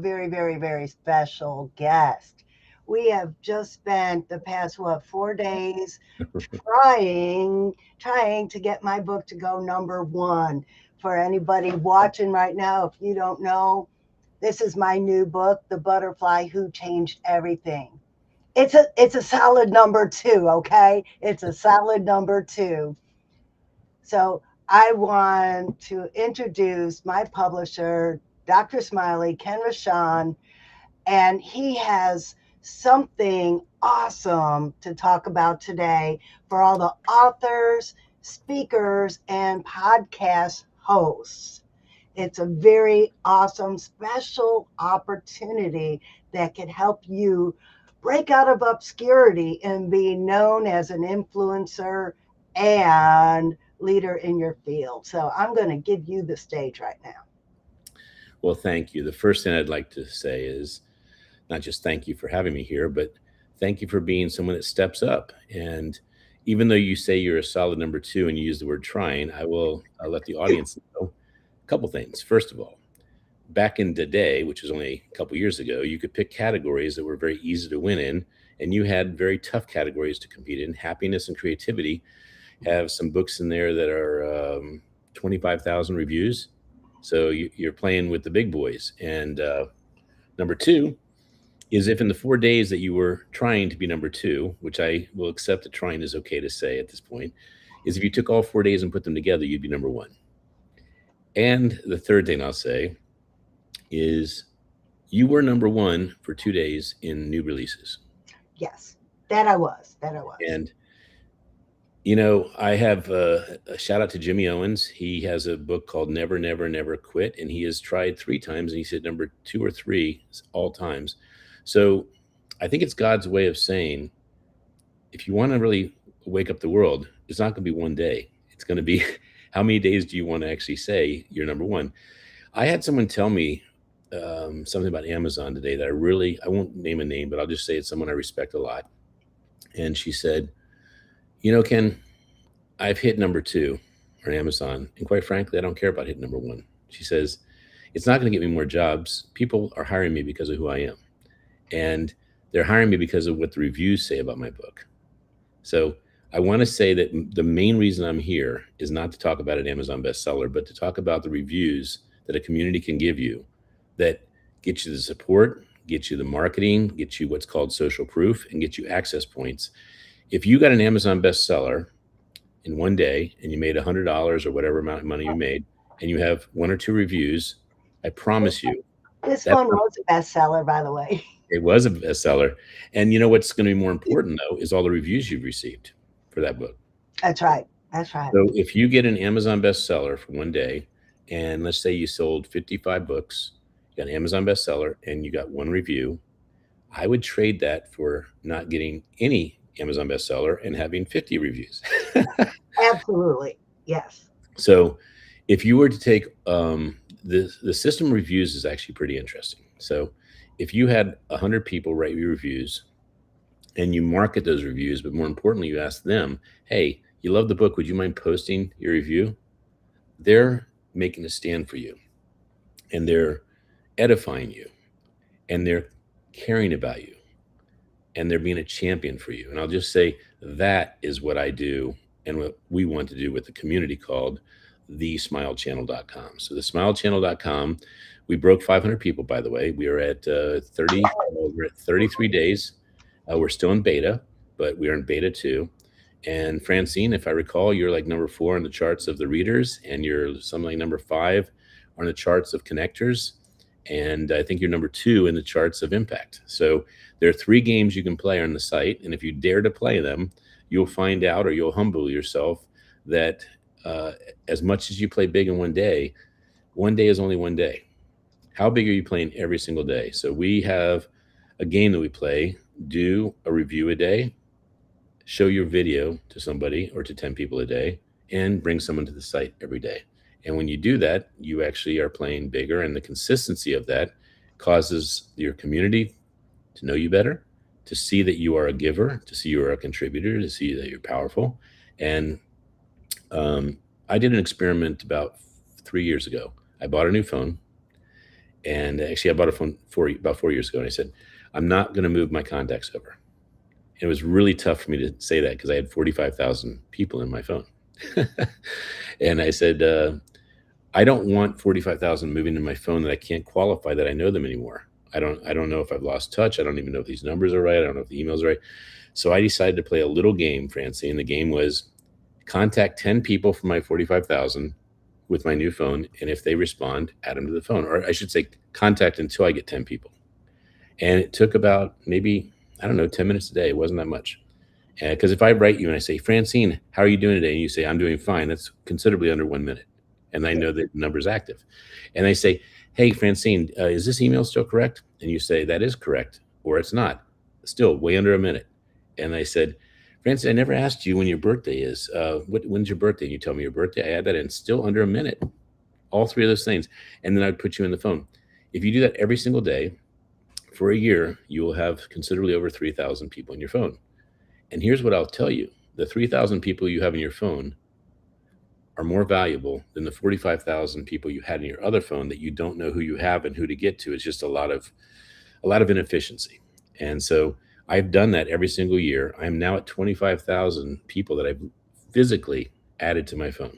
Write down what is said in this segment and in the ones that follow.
very, very, very special guest. We have just spent the past, 4 days trying to get my book to go number one. For anybody watching right now, if you don't know, this is my new book, The Butterfly Who Changed Everything. It's a solid number two, okay? It's a solid number two. So I want to introduce my publisher, Dr. Smiley, Ken Rashan, and he has something awesome to talk about today for all the authors, speakers, and podcast hosts. It's a very awesome, special opportunity that can help you break out of obscurity and be known as an influencer and leader in your field. So I'm going to give you the stage right now. Well, thank you. The first thing I'd like to say is not just thank you for having me here, but thank you for being someone that steps up. And even though you say you're a solid number two and you use the word trying, I'll let the audience know a couple things. First of all, back in the day, which was only a couple years ago, you could pick categories that were very easy to win in, and you had very tough categories to compete in. Happiness and creativity have some books in there that are 25,000 reviews. So you're playing with the big boys. And number two is if in the 4 days that you were trying to be number two, which I will accept that trying is okay to say at this point, is if you took all 4 days and put them together, you'd be number one. And the third thing I'll say is you were number one for 2 days in new releases. Yes, that I was. That I was. And I have a shout out to Jimmy Owens. He has a book called Never, Never, Never Quit, and he has tried 3 times, and he said number 2 or 3 all times. So I think it's God's way of saying, if you want to really wake up the world, it's not going to be one day. It's going to be how many days do you want to actually say you're number one? I had someone tell me something about Amazon today that I won't name a name, but I'll just say it's someone I respect a lot. And she said, Ken, I've hit number 2 on Amazon. And quite frankly, I don't care about hitting number 1. She says, it's not going to get me more jobs. People are hiring me because of who I am. And they're hiring me because of what the reviews say about my book. So I want to say that the main reason I'm here is not to talk about an Amazon bestseller, but to talk about the reviews that a community can give you that get you the support, get you the marketing, get you what's called social proof, and get you access points. If you got an Amazon bestseller in one day and you made $100 or whatever amount of money you made, and you have 1 or 2 reviews, I promise you. This one was a bestseller, by the way. It was a bestseller. And you know what's going to be more important, though, is all the reviews you've received for that book. That's right. That's right. So if you get an Amazon bestseller for one day, and let's say you sold 55 books, you got an Amazon bestseller, and you got 1 review, I would trade that for not getting any Amazon bestseller and having 50 reviews. Absolutely. Yes. So if you were to take the system reviews is actually pretty interesting. So if you had 100 people write your reviews and you market those reviews, but more importantly, you ask them, hey, you love the book, would you mind posting your review? They're making a stand for you, and they're edifying you, and they're caring about you, and they're being a champion for you. And I'll just say that is what I do and what we want to do with the community called thesmilechannel.com. So thesmilechannel.com, we broke 500 people, by the way. We are at 33 days. We're still in beta, but we are in beta 2. And Francine, if I recall, you're like number 4 on the charts of the readers, and you're something like number 5 on the charts of connectors. And I think you're number 2 in the charts of impact. So there are 3 games you can play on the site. And if you dare to play them, you'll find out, or you'll humble yourself, that as much as you play big in one day is only one day. How big are you playing every single day? So we have a game that we play, do a review a day, show your video to somebody or to 10 people a day, and bring someone to the site every day. And when you do that, you actually are playing bigger, and the consistency of that causes your community to know you better, to see that you are a giver, to see you are a contributor, to see that you're powerful. And I did an experiment about 3 years ago. I bought a new phone, And actually, I bought a phone about 4 years ago, and I said, I'm not going to move my contacts over. And it was really tough for me to say that because I had 45,000 people in my phone. And I said, I don't want 45,000 moving in my phone that I can't qualify that I know them anymore. I don't know if I've lost touch. I don't even know if these numbers are right. I don't know if the emails are right. So I decided to play a little game, Francine. The game was contact 10 people from my 45,000 with my new phone. And if they respond, add them to the phone. Or I should say, contact until I get 10 people. And it took about maybe, I don't know, 10 minutes a day. It wasn't that much. Because if I write you and I say, Francine, how are you doing today? And you say, I'm doing fine, that's considerably under 1 minute. And I know that the number's active. And they say, hey, Francine, is this email still correct? And you say, that is correct, or it's not. Still way under a minute. And I said, Francine, I never asked you when your birthday is. When's your birthday? And you tell me your birthday. I add that in, still under a minute. All three of those things. And then I'd put you in the phone. If you do that every single day for a year, you will have considerably over 3,000 people in your phone. And here's what I'll tell you. The 3,000 people you have in your phone are more valuable than the 45,000 people you had in your other phone that you don't know who you have and who to get to. It's just a lot of inefficiency. And so I've done that every single year. I'm now at 25,000 people that I've physically added to my phone.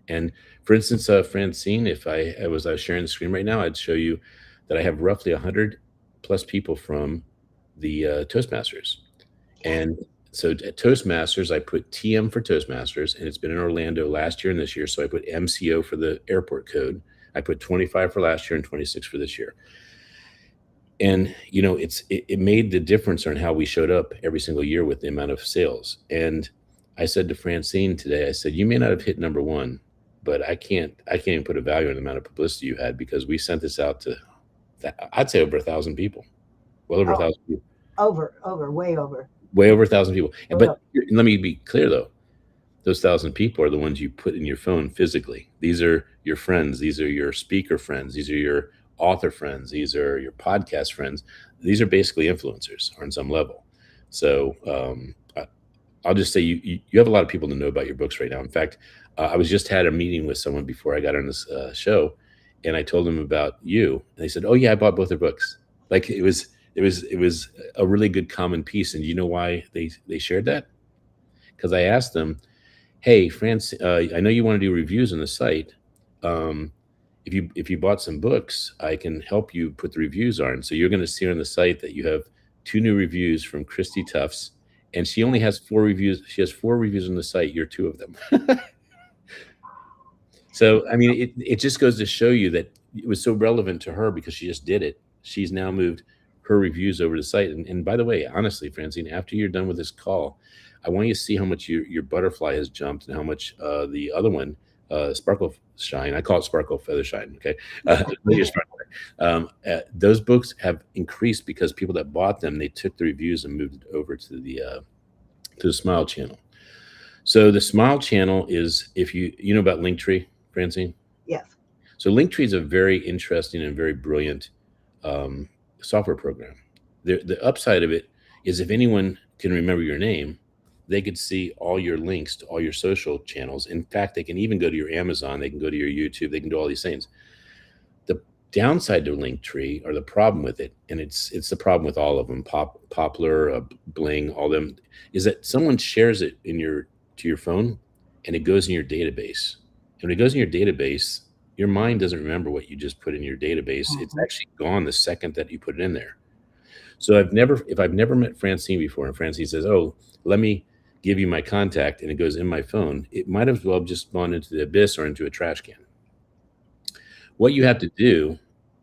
And for instance, Francine, if I was sharing the screen right now, I'd show you that I have roughly 100 plus people from the Toastmasters. And so at Toastmasters, I put TM for Toastmasters, and it's been in Orlando last year and this year. So I put MCO for the airport code. I put 25 for last year and 26 for this year. And it made the difference on how we showed up every single year with the amount of sales. And I said to Francine today, I said, you may not have hit number one, but I can't even put a value on the amount of publicity you had, because we sent this out to, I'd say over 1,000 people, well over a Oh, thousand people. way over. Way over 1,000 people. Way But over. let me be clear though, those 1,000 people are the ones you put in your phone physically. These are your friends. These are your speaker friends. These are your author friends. These are your podcast friends. These are basically influencers on some level. So I'll just say you have a lot of people to know about your books right now. In fact, I was just had a meeting with someone before I got on this show, and I told them about you, and they said, "Oh yeah, I bought both their books." Like it was a really good common piece. And you know why they shared that? Because I asked them, hey, France, I know you want to do reviews on the site. Um, if you bought some books, I can help you put the reviews on. So you're going to see on the site that you have two new reviews from Christy Tufts, and she only has four reviews. She has four reviews on the site. You're two of them. So I mean, it just goes to show you that it was so relevant to her because she just did it. She's now moved her reviews over to the site. And by the way, honestly, Francine, after you're done with this call, I want you to see how much your butterfly has jumped and how much the other one, Sparkle Shine, I call it Sparkle Feather Shine. Okay, your Sparkle. Those books have increased because people that bought them, they took the reviews and moved it over to the Smile channel. So the Smile channel is, if you know about Linktree, Francine. Yes. So Linktree is a very interesting and very brilliant um, software program. The upside of it is if anyone can remember your name, they could see all your links to all your social channels. In fact, they can even go to your Amazon, they can go to your YouTube, they can do all these things. The downside to Linktree, or the problem with it, and it's the problem with all of them, Poplar, Bling, all them, is that someone shares it to your phone, and it goes in your database. And when it goes in your database, your mind doesn't remember what you just put in your database. It's Mhm. actually gone the second that you put it in there. So if I've never met Francine before, and Francine says, "Oh, let me give you my contact," and it goes in my phone, it might as well have just gone into the abyss or into a trash can. What you have to do,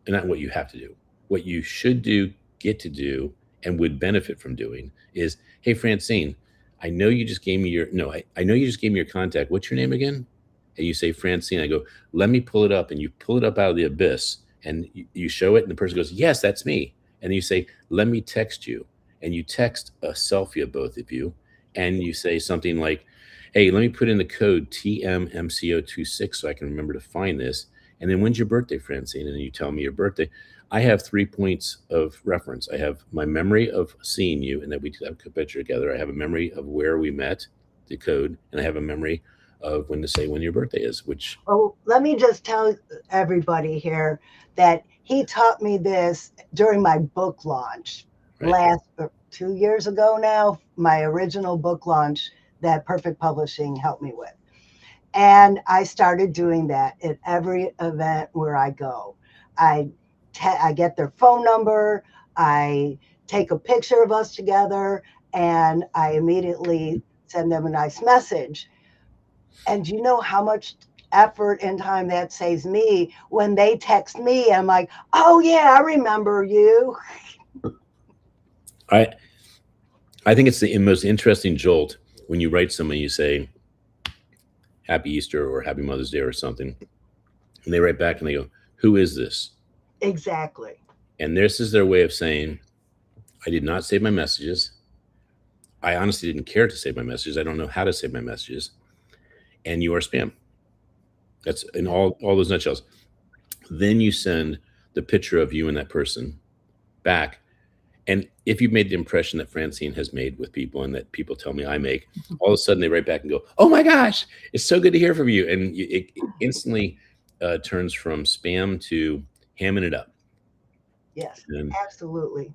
and not what you have to do, what you should do, get to do, and would benefit from doing is, hey, Francine, I know you just gave me your, no, I know you just gave me your contact. What's your name again? And you say, Francine. I go, let me pull it up. And you pull it up out of the abyss, and you show it, and the person goes, yes, that's me. And you say, let me text you. And you text a selfie of both of you. And you say something like, hey, let me put in the code TMMCO26 so I can remember to find this. And then when's your birthday, Francine? And then you tell me your birthday. I have 3 points of reference. I have my memory of seeing you and that we took a picture together. I have a memory of where we met, the code, and I have a memory of when to say when your birthday is, which Well, let me just tell everybody here that He taught me this during my book launch Right. last 2 years ago now, my original book launch that Perfect Publishing helped me with. And I started doing that at every event where I go. I I get their phone number, I take a picture of us together, and I immediately send them a nice message. And you know how much effort and time that saves me when they text me? I'm like, oh, yeah, I remember you. I I think it's the most interesting jolt when you write someone, you say Happy Easter or Happy Mother's Day or something, and they write back and they go, "Who is this?" Exactly. And this is their way of saying, "I did not save my messages. I honestly didn't care to save my messages. I don't know how to save my messages, and you are spam." That's in all those nutshells. Then you send the picture of you and that person back. And if you've made the impression that Francine has made with people and that people tell me I make, all of a sudden they write back and go, "Oh my gosh, it's so good to hear from you." And it instantly turns from spam to hamming it up. Yes, And, absolutely.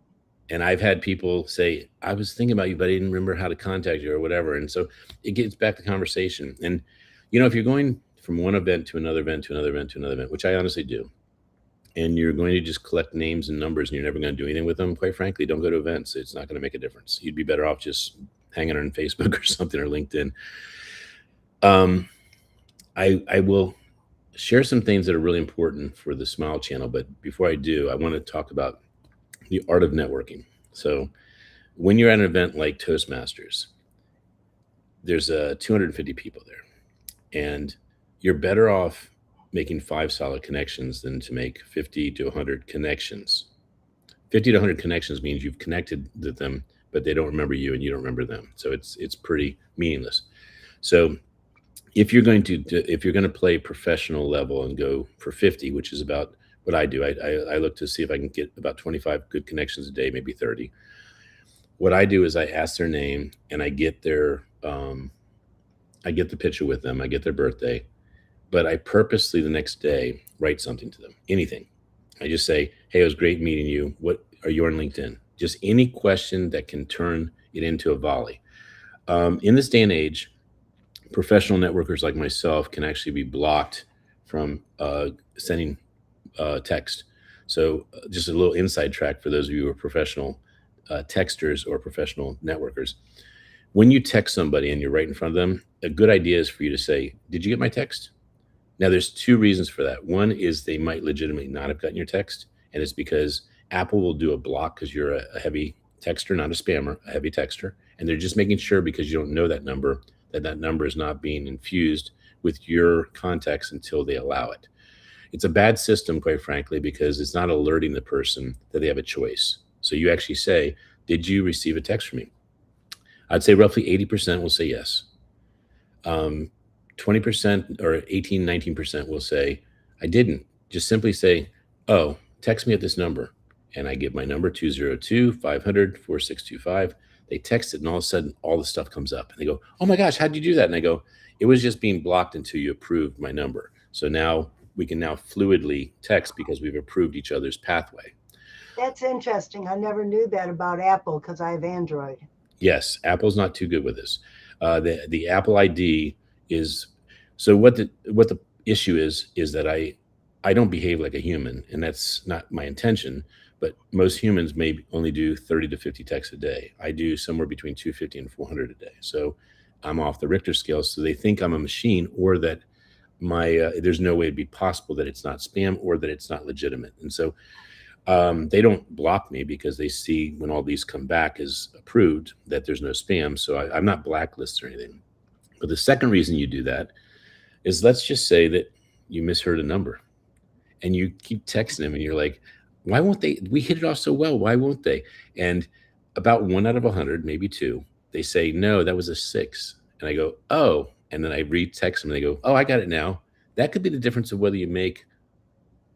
and I've had people say, "I was thinking about you, but I didn't remember how to contact you or whatever." And so it gets back to conversation. And, if you're going from one event to another event to another event to another event, which I honestly do, and you're going to just collect names and numbers and you're never going to do anything with them, quite frankly, don't go to events. It's not going to make a difference. You'd be better off just hanging on Facebook or something or LinkedIn. Um, I will share some things that are really important for the Smile channel. But before I do, I want to talk about the art of networking. So when you're at an event like Toastmasters, there's 250 people there, and you're better off making 5 solid connections than to make 50 to 100 connections. 50 to 100 connections means you've connected with them, but they don't remember you and you don't remember them. So it's pretty meaningless. So if you're going to play professional level and go for 50, which is about what I do, I look to see if I can get about 25 good connections a day, maybe 30. What I do is I ask their name and I get the picture with them, I get their birthday, but I purposely the next day write something to them, anything. I just say, "Hey, it was great meeting you. What are you on LinkedIn?" Just any question that can turn it into a volley. In this day and age, professional networkers like myself can actually be blocked from sending text. So, just a little inside track for those of you who are professional texters or professional networkers. When you text somebody and you're right in front of them, a good idea is for you to say, "Did you get my text?" Now, there's two reasons for that. One is they might legitimately not have gotten your text, and it's because Apple will do a block because you're a heavy texter, not a spammer, a heavy texter, and they're just making sure because you don't know that number that number is not being infused with your contacts until they allow it. It's a bad system, quite frankly, because it's not alerting the person that they have a choice. So you actually say, "Did you receive a text from me?" I'd say roughly 80% will say yes. um, 20% or 18, 19% will say, "I didn't." Just simply say, "Oh, text me at this number." And I give my number 202 500 4625. They text it, and all of a sudden, all the stuff comes up. And they go, "Oh my gosh, how'd you do that?" And I go, "It was just being blocked until you approved my number. So now we can now fluidly text because we've approved each other's pathway." That's interesting. I never knew that about Apple because I have Android. Yes, Apple's not too good with this. The Apple ID is so what the issue is that I don't behave like a human, and that's not my intention. But most humans may only do 30 to 50 texts a day. I do somewhere between 250 and 400 a day. So I'm off the Richter scale. So they think I'm a machine, or that my there's no way it'd be possible that it's not spam or that it's not legitimate. And so they don't block me because they see when all these come back as approved that there's no spam. So I'm not blacklisted or anything. But the second reason you do that is, let's just say that you misheard a number and you keep texting them and you're like, "Why won't they? We hit it off so well. Why won't they?" And about one out of 100, maybe two, they say, "No, that was a six." And I go, "Oh." And then I re-text them and they go, "Oh, I got it now." That could be the difference of whether you make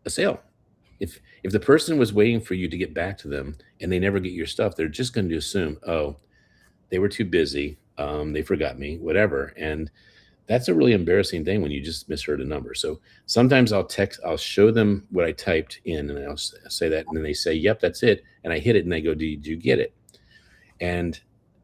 a sale. If the person was waiting for you to get back to them and they never get your stuff, they're just going to assume, "Oh, they were too busy, they forgot me, whatever." And That's a really embarrassing thing when you just misheard a number. So sometimes I'll show them what I typed in, and I'll say that, and then they say, "Yep, that's it," and I hit it, and they go, "Did you get it?" And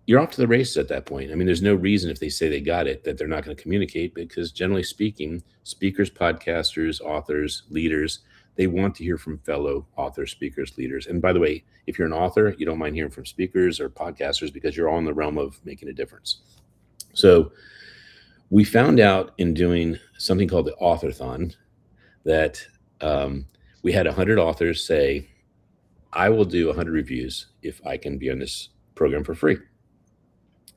you're off to the races at that point. I mean, there's no reason if they say they got it that they're not going to communicate, because generally speaking, speakers, podcasters, authors, leaders, they want to hear from fellow authors, speakers, leaders. And by the way, if you're an author, you don't mind hearing from speakers or podcasters because you're all in the realm of making a difference. So we found out in doing something called the Authorthon that um, we had 100 authors say, I will do 100 reviews if I can be on this program for free.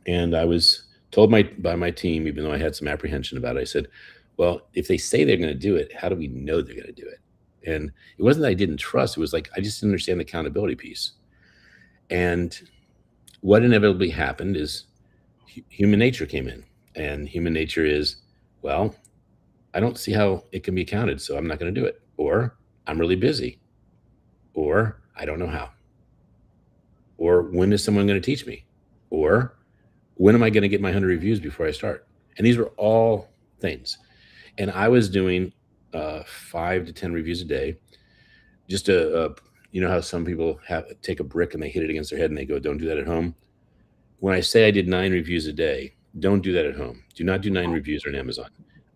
And I was told by my team, even though I had some apprehension about it, I said, well, if they say they're going to do it, how do we know they're going to do it? And it wasn't that I didn't trust. It was like I just didn't understand the accountability piece. And what inevitably happened is human nature came in. And human nature is, well, I don't see how it can be counted, so I'm not going to do it. Or I'm really busy. Or I don't know how. Or when is someone going to teach me? Or when am I going to get my 100 reviews before I start? And these were all things. And I was doing 5 to 10 reviews a day. Just you know how some people take a brick and they hit it against their head and they go, don't do that at home. When I say I did 9 reviews a day, don't do that at home. Do not do 9 reviews on Amazon.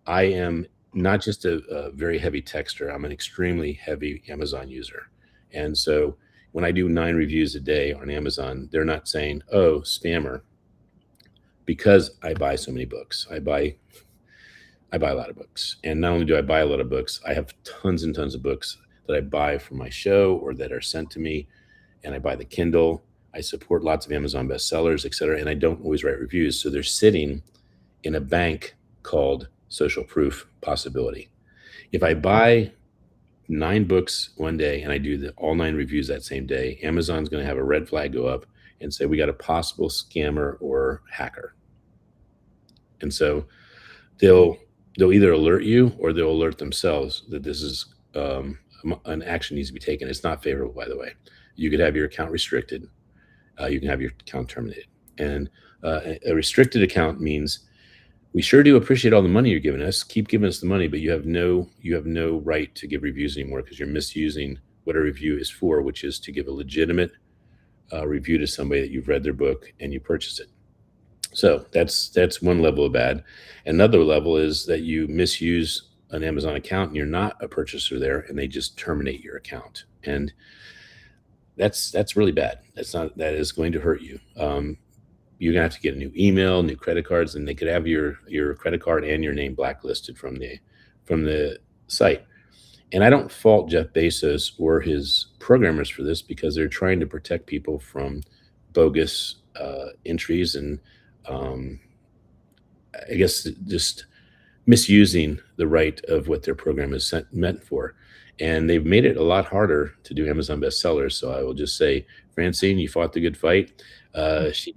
I am not just a very heavy texter. I'm an extremely heavy Amazon user. And so when I do 9 reviews a day on Amazon, they're not saying, oh, spammer, because I buy so many books. I buy a lot of books. And not only do I buy a lot of books, I have tons and tons of books that I buy for my show or that are sent to me. And I buy the Kindle. I support lots of Amazon bestsellers, et cetera. And I don't always write reviews. So they're sitting in a bank called social proof possibility. If I buy 9 books one day and I do all 9 reviews that same day, Amazon's going to have a red flag go up and say, we got a possible scammer or hacker. And so they'll either alert you or they'll alert themselves that this is an action needs to be taken. It's not favorable, by the way. You could have your account restricted. You can have your account terminated. And a restricted account means we sure do appreciate all the money you're giving us. Keep giving us the money, but you have no right to give reviews anymore because you're misusing what a review is for, which is to give a legitimate review to somebody that you've read their book and you purchase it. So that's one level of bad. Another level is that you misuse an Amazon account and you're not a purchaser there, and they just terminate your account, and that's really bad. That is going to hurt you. You're gonna have to get a new email, new credit cards, and they could have your credit card and your name blacklisted from the site. And I don't fault Jeff Bezos or his programmers for this because they're trying to protect people from bogus entries and I guess just misusing the right of what their program is meant for. And they've made it a lot harder to do Amazon bestsellers. So I will just say, Francine, you fought the good fight. She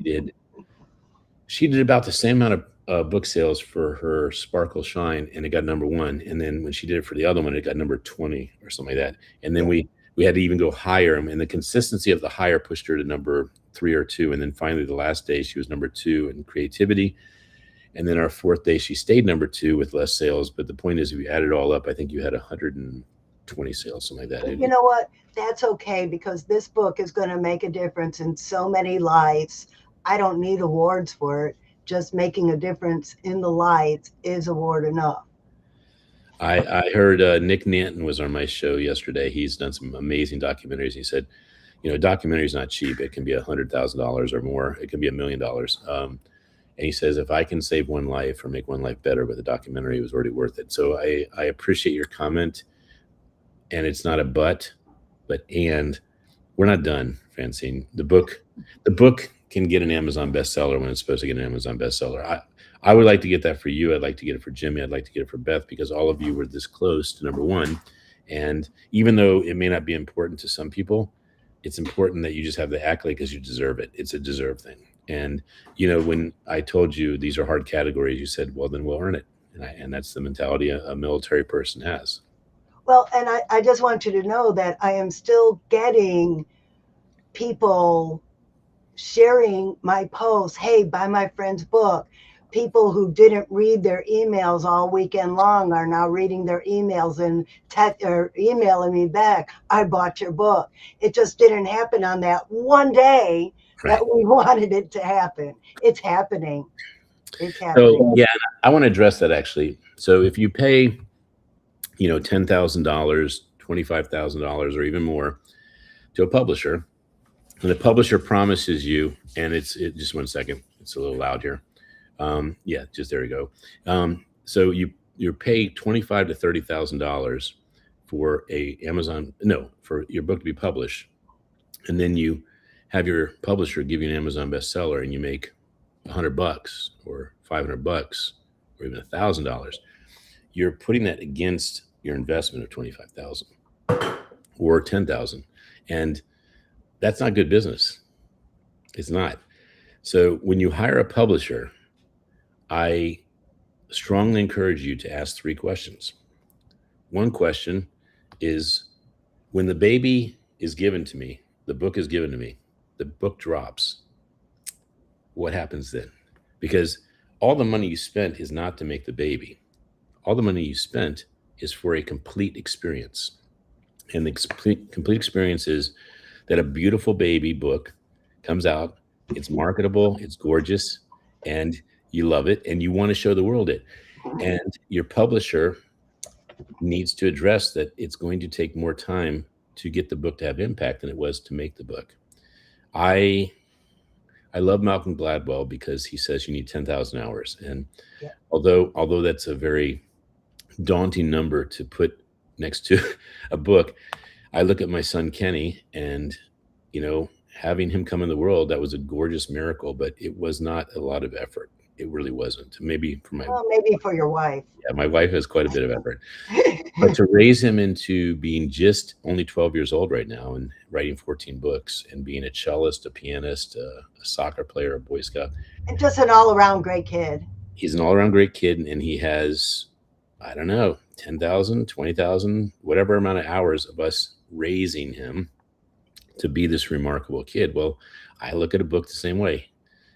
did about the same amount of book sales for her Sparkle Shine, and it got #1. And then when she did it for the other one, it got number 20 or something like that. And then we had to even go higher, and the consistency of the higher pushed her to #3 or 2. And then finally, the last day, she was #2 in creativity. And then our 4th day, she stayed #2 with less sales. But the point is, if you add it all up, I think you had 120 sales, something like that. You know what? That's okay because this book is going to make a difference in so many lives. I don't need awards for it. Just making a difference in the lives is award enough. I heard Nick Nanton was on my show yesterday. He's done some amazing documentaries. He said, documentary is not cheap. It can be $100,000 or more. It can be $1 million. And he says, if I can save one life or make one life better with a documentary, it was already worth it. So I appreciate your comment. And it's not a but and we're not done, Francine. The book can get an Amazon bestseller when it's supposed to get an Amazon bestseller. I would like to get that for you. I'd like to get it for Jimmy. I'd like to get it for Beth because all of you were this close to #1. And even though it may not be important to some people, it's important that you just have the accolade because you deserve it. It's a deserved thing. And, when I told you these are hard categories, you said, well, then we'll earn it. And that's the mentality a military person has. Well, and I just want you to know that I am still getting people sharing my posts. Hey, buy my friend's book. people who didn't read their emails all weekend long are now reading their emails and or emailing me back, I bought your book. It just didn't happen on that one day that Right. we wanted it to happen. It's happening. It's So happening. yeah, I want to address that actually. So if you pay, $10,000, $25,000, or even more to a publisher, and the publisher promises you, and just 1 second, it's a little loud here. Yeah, just there you go. So you pay 25 to $30,000 for a Amazon, no, for your book to be published, and then you have your publisher give you an Amazon bestseller, and you make $100 or $500 or even $1,000. You're putting that against your investment of 25,000 or 10,000, and that's not good business. It's not. So when you hire a publisher, I strongly encourage you to ask 3 questions. One question is, when the baby is given to me, the book is given to me, the book drops, what happens then? Because all the money you spent is not to make the baby. All the money you spent is for a complete experience. And the complete experience is that a beautiful baby book comes out, it's marketable, it's gorgeous, and you love it, and you want to show the world it. And your publisher needs to address that it's going to take more time to get the book to have impact than it was to make the book. I I love Malcolm Gladwell because he says you need 10,000 hours. And Yeah. although that's a very daunting number to put next to a book, I look at my son Kenny, and having him come in the world, that was a gorgeous miracle, but it was not a lot of effort. It really wasn't. Maybe for Well, maybe for your wife. my wife has quite a bit of effort. But to raise him into being just only 12 years old right now and writing 14 books and being a cellist, a pianist, a soccer player, a Boy Scout, And just an all around great kid. he's an all around great kid. And he has, I don't know, 10,000, 20,000, whatever amount of hours of us raising him to be this remarkable kid. Well, I look at a book the same way.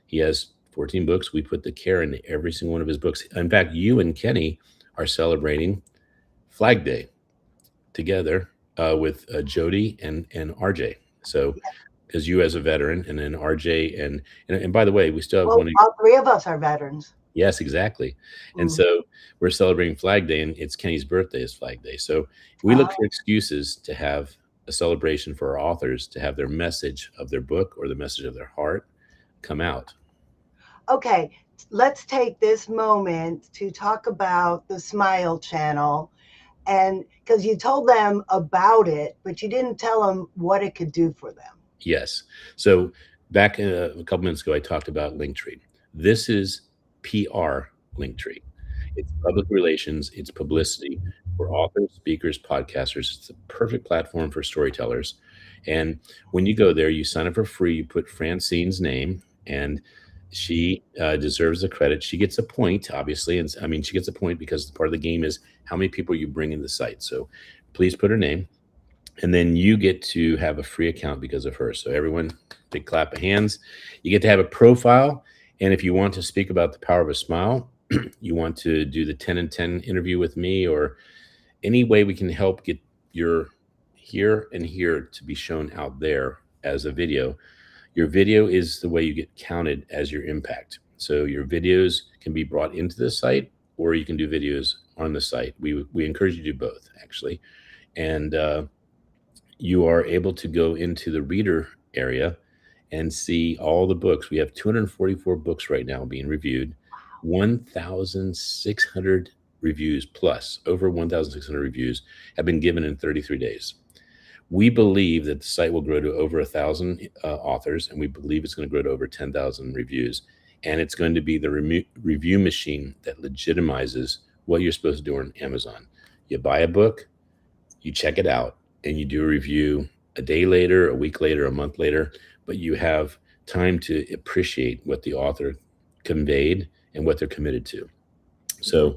He has 14 books. We put the care into every single one of his books. In fact, you and Kenny are celebrating Flag Day together with Jody and RJ. So, because you as a veteran, and then RJ and by the way, we still have Well, one. all three of us are veterans. Yes, exactly. And Mm. so we're celebrating Flag Day, and it's Kenny's birthday is Flag Day. So we look for excuses to have a celebration for our authors to have their message of their book or the message of their heart come out. Okay, let's take this moment to talk about the Smile channel. And because you told them about it, but you didn't tell them what it could do for them. Yes. So back a couple minutes ago, I talked about Linktree. This is PR Linktree. It's public relations, it's publicity for authors, speakers, podcasters. It's the perfect platform for storytellers. And when you go there, you sign up for free. You put Francine's name, and she deserves the credit. She gets a point, obviously. And I mean, she gets a point because part of the game is how many people you bring in the site. So please put her name. And then you get to have a free account because of her. So everyone, big clap of hands. You get to have a profile. And if you want to speak about the power of a smile, you want to do the 10 and 10 interview with me, or any way we can help get your here and here to be shown out there as a video. Your video is the way you get counted as your impact. So your videos can be brought into the site, or you can do videos on the site. We encourage you to do both, actually. And you are able to go into the reader area and see all the books. We have 244 books right now being reviewed, 1,600 reviews plus, over 1,600 reviews have been given in 33 days. We believe that the site will grow to over 1,000 authors, and we believe it's going to grow to over 10,000 reviews. And it's going to be the review machine that legitimizes what you're supposed to do on Amazon. You buy a book, you check it out, and you do a review a day later, a week later, a month later, but you have time to appreciate what the author conveyed and what they're committed to. So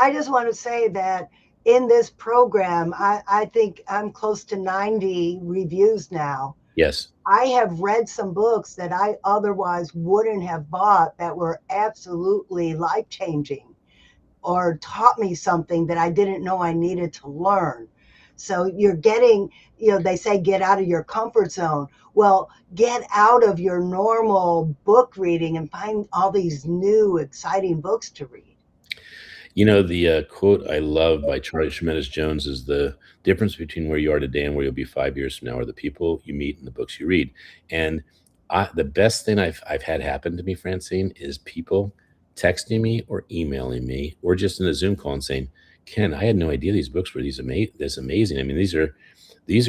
I just want to say that in this program, I think I'm close to 90 reviews now Yes. I have read some books that I otherwise wouldn't have bought that were absolutely life changing or taught me something that I didn't know I needed to learn. So you're getting, they say get out of your comfort zone. Well, get out of your normal book reading and find all these new, exciting books to read. The quote I love by Charlie Tremendous Jones is the difference between where you are today and where you'll be 5 years from now are the people you meet and the books you read. And the best thing I've had happen to me, Francine, is people texting me or emailing me or just in a Zoom call and saying, "Ken, I had no idea these books were this amazing. I mean, these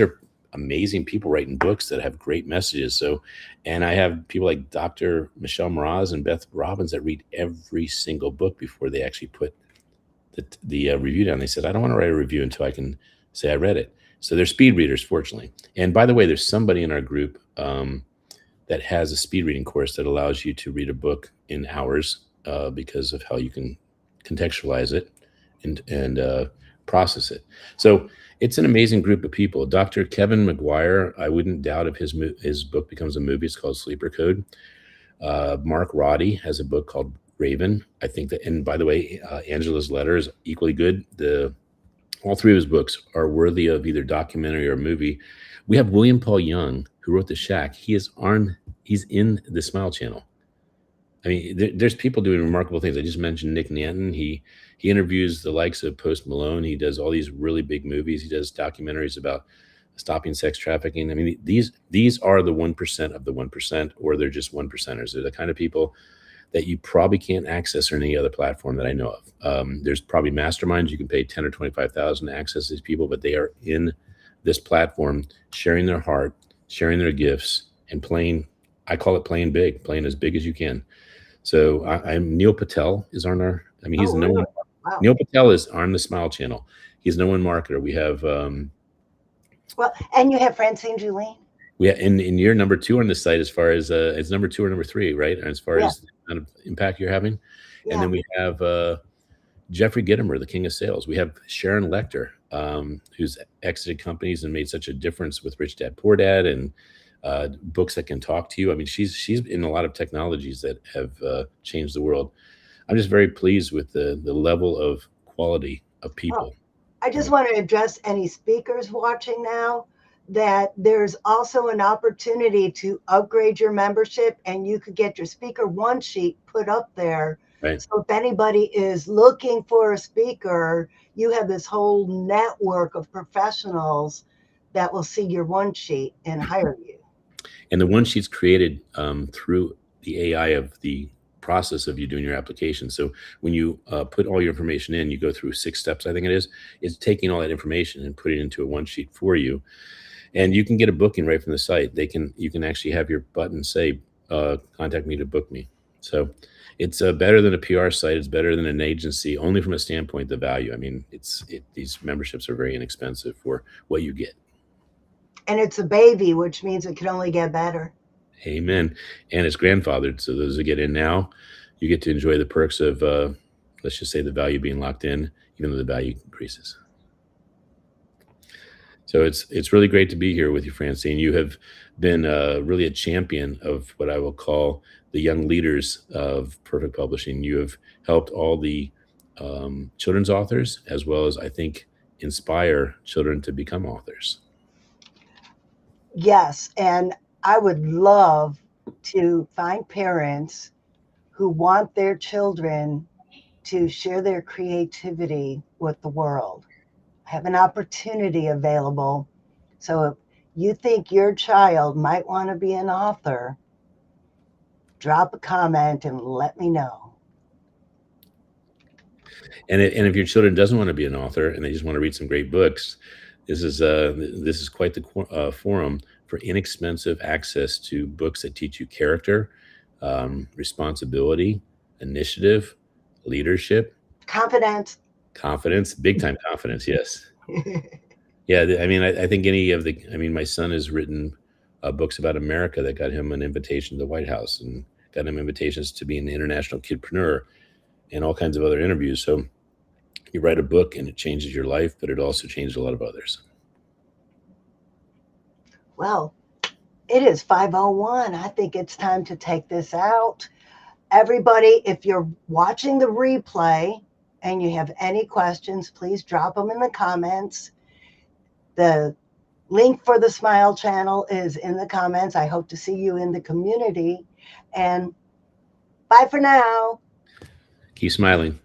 are amazing people writing books that have great messages." So, and I have people like Dr. Michelle Mraz and Beth Robbins that read every single book before they actually put the review down. They said, "I don't want to write a review until I can say I read it." So they're speed readers, fortunately. And by the way, there's somebody in our group that has a speed reading course that allows you to read a book in hours because of how you can contextualize it and process it. So it's an amazing group of people. Dr. Kevin McGuire, I wouldn't doubt if his book becomes a movie. It's called Sleeper Code. Mark Roddy has a book called Raven. I think that, and by the way, Angela's Letter is equally good. The All three of his books are worthy of either documentary or movie. We have William Paul Young, who wrote The Shack. He's in the Smile Channel. I mean, there's people doing remarkable things. I just mentioned Nick Nanton. He interviews the likes of Post Malone. He does all these really big movies. He does documentaries about stopping sex trafficking. I mean, these are the 1% of the 1%, or they're just one percenters. They're the kind of people that you probably can't access on any other platform that I know of. There's probably masterminds you can pay 10 or 25,000 to access these people, but they are in this platform, sharing their heart, sharing their gifts, and playing. I call it playing big, playing as big as you can. So I'm Neil Patel is on our. I mean, he's Oh, the number really? one. Wow. Neil Patel is on the Smile Channel. He's the number one marketer. Well, and you have Francine Julene? In you're number two on the site as far as it's number two or number three, right? As far Yeah, as the kind of impact you're having, and yeah. then we have Jeffrey Gitomer, the king of sales. We have Sharon Lechter, who's exited companies and made such a difference with Rich Dad Poor Dad and books that can talk to you. I mean, she's in a lot of technologies that have changed the world. I'm just very pleased with the level of quality of Oh, people. I just want to address any speakers watching now that there's also an opportunity to upgrade your membership and you could get your speaker one sheet put up there. Right. So if anybody is looking for a speaker, you have this whole network of professionals that will see your one sheet and hire you. And the one sheet's created through the AI of the process of you doing your application. So when you put all your information in, you go through 6 steps, I think it is. It's taking all that information and putting it into a one sheet for you, and you can get a booking right from the site. You can actually have your button say, "Contact me to book me." So it's better than a PR site. It's better than an agency, only from a standpoint of value. I mean, these memberships are very inexpensive for what you get. And it's a baby, which means it can only get better. Amen. And it's grandfathered. So those that get in now, you get to enjoy the perks of, let's just say, the value being locked in, even though the value increases. So it's really great to be here with you, Francine. You have been really a champion of what I will call the young leaders of Perfect Publishing. You have helped all the children's authors, as well as I think inspire children to become authors. Yes, and I would love to find parents who want their children to share their creativity with the world. Have an opportunity available. So if you think your child might want to be an author, drop a comment and let me know. And if your children doesn't want to be an author and they just want to read some great books, this is quite the forum for inexpensive access to books that teach you character, responsibility, initiative, leadership, Confidence. confidence, big time confidence. Yes, yeah. I mean, I think any of the. I mean, my son has written books about America that got him an invitation to the White House and got him invitations to be an international kidpreneur and all kinds of other interviews. So you write a book and it changes your life, but it also changes a lot of others. Well, It is 5:01. I think it's time to take this out. Everybody, if you're watching the replay and you have any questions, please drop them in the comments. The link for the Smile channel is in the comments. I hope to see you in the community. And bye for now. Keep smiling.